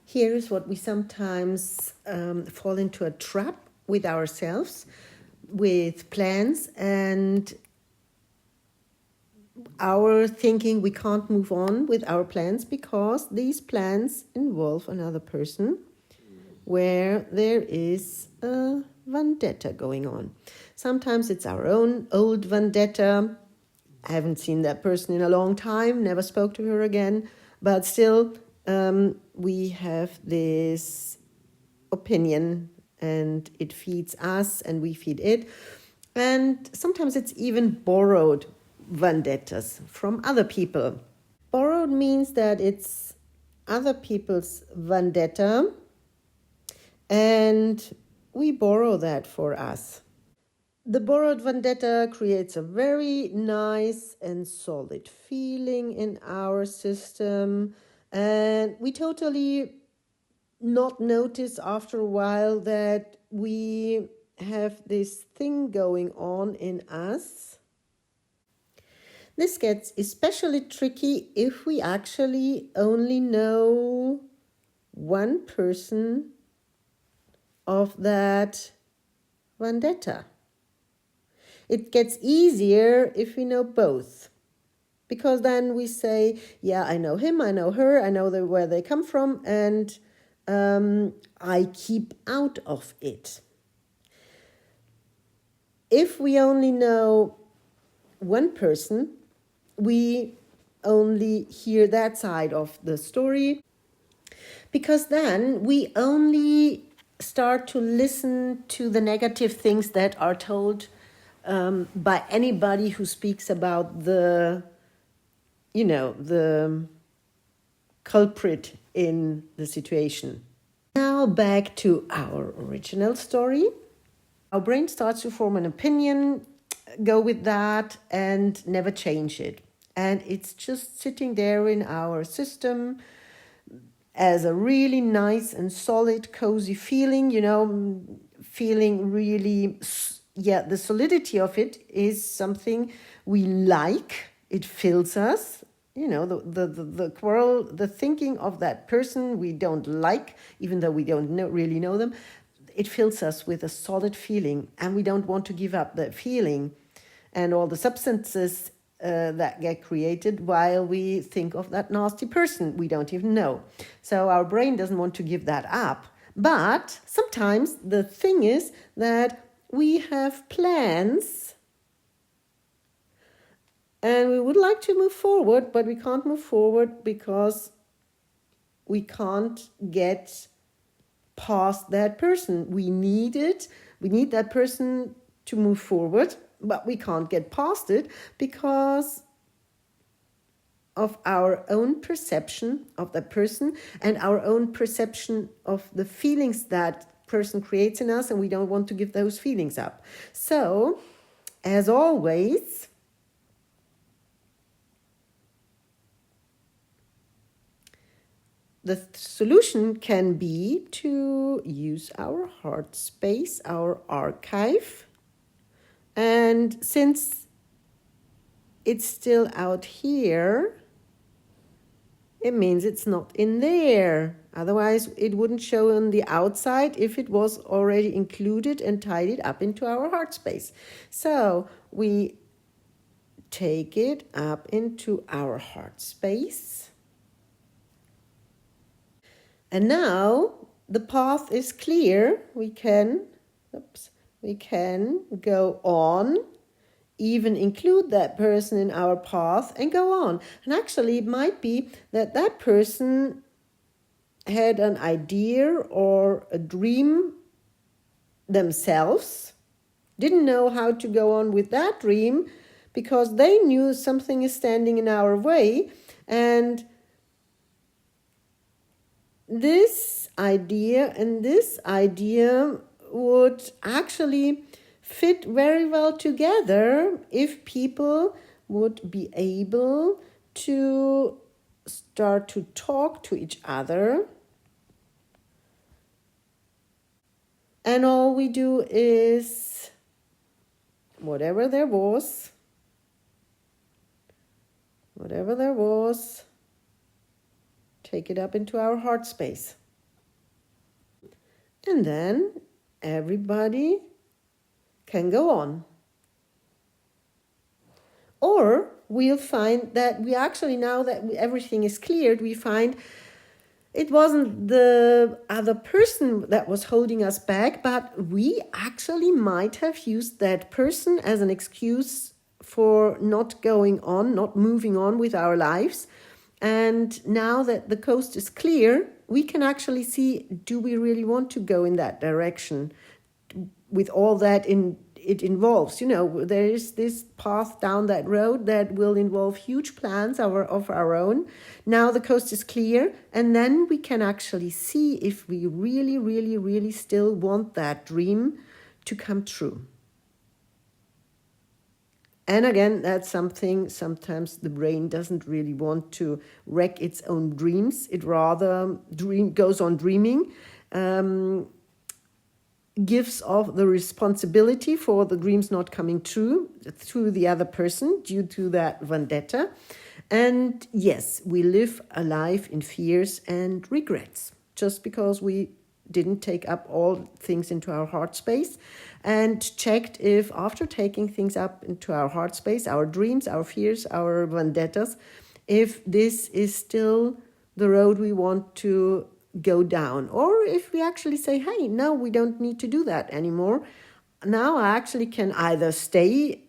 Here is what we sometimes fall into a trap with ourselves, with plans and our thinking we can't move on with our plans because these plans involve another person where there is a vendetta going on. Sometimes it's our own old vendetta. I haven't seen that person in a long time, never spoke to her again, but still we have this opinion and it feeds us and we feed it. And sometimes it's even borrowed vendettas from other people. Borrowed means that it's other people's vendetta and we borrow that for us. The borrowed vendetta creates a very nice and solid feeling in our system, and we totally not notice after a while that we have this thing going on in us. This gets especially tricky if we actually only know one person of that vendetta. It gets easier if we know both, because then we say, yeah, I know him, I know her, I know where they come from, and I keep out of it. If we only know one person, we only hear that side of the story, because then we only start to listen to the negative things that are told by anybody who speaks about the culprit in the situation. Now back to our original story. Our brain starts to form an opinion, go with that, and never change it. And it's just sitting there in our system as a really nice and solid, cozy feeling, feeling really, the solidity of it is something we like. It fills us. The quarrel, the thinking of that person we don't like, even though we don't really know them, it fills us with a solid feeling, and we don't want to give up that feeling and all the substances that get created while we think of that nasty person we don't even know. So our brain doesn't want to give that up. But sometimes the thing is that we have plans and we would like to move forward, but we can't move forward because we can't get past that person. We need it. We need that person to move forward, but we can't get past it because of our own perception of that person and our own perception of the feelings that person creates in us, and we don't want to give those feelings up. So, as always, the solution can be to use our heart space, our archive. And since it's still out here, it means it's not in there. Otherwise, it wouldn't show on the outside if it was already included and tidied up into our heart space. So we take it up into our heart space. And now the path is clear. We can go on, even include that person in our path and go on. And actually it might be that that person had an idea or a dream themselves, didn't know how to go on with that dream because they knew something is standing in our way, and this idea and this idea would actually fit very well together if people would be able to start to talk to each other. And all we do is whatever there was, take it up into our heart space. And then everybody can go on. Or we'll find that we actually, now that everything is cleared, we find it wasn't the other person that was holding us back, but we actually might have used that person as an excuse for not going on, not moving on with our lives. And now that the coast is clear, we can actually see, do we really want to go in that direction with all that it involves? There is this path down that road that will involve huge plans of our own. Now the coast is clear, and then we can actually see if we really, really, really still want that dream to come true. And again, that's something sometimes the brain doesn't really want to wreck its own dreams. It rather goes on dreaming, gives off the responsibility for the dreams not coming true to the other person due to that vendetta. And yes, we live a life in fears and regrets just because we didn't take up all things into our heart space and checked if, after taking things up into our heart space, our dreams, our fears, our vendettas, if this is still the road we want to go down, or if we actually say, hey, no, we don't need to do that anymore. Now I actually can either stay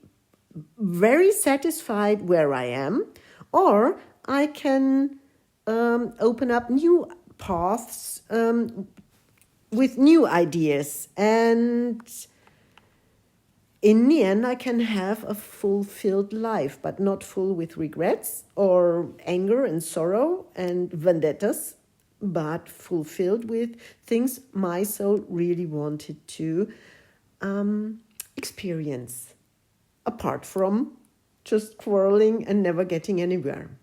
very satisfied where I am, or I can open up new paths with new ideas, and in the end I can have a fulfilled life, but not full with regrets or anger and sorrow and vendettas, but fulfilled with things my soul really wanted to experience, apart from just quarreling and never getting anywhere.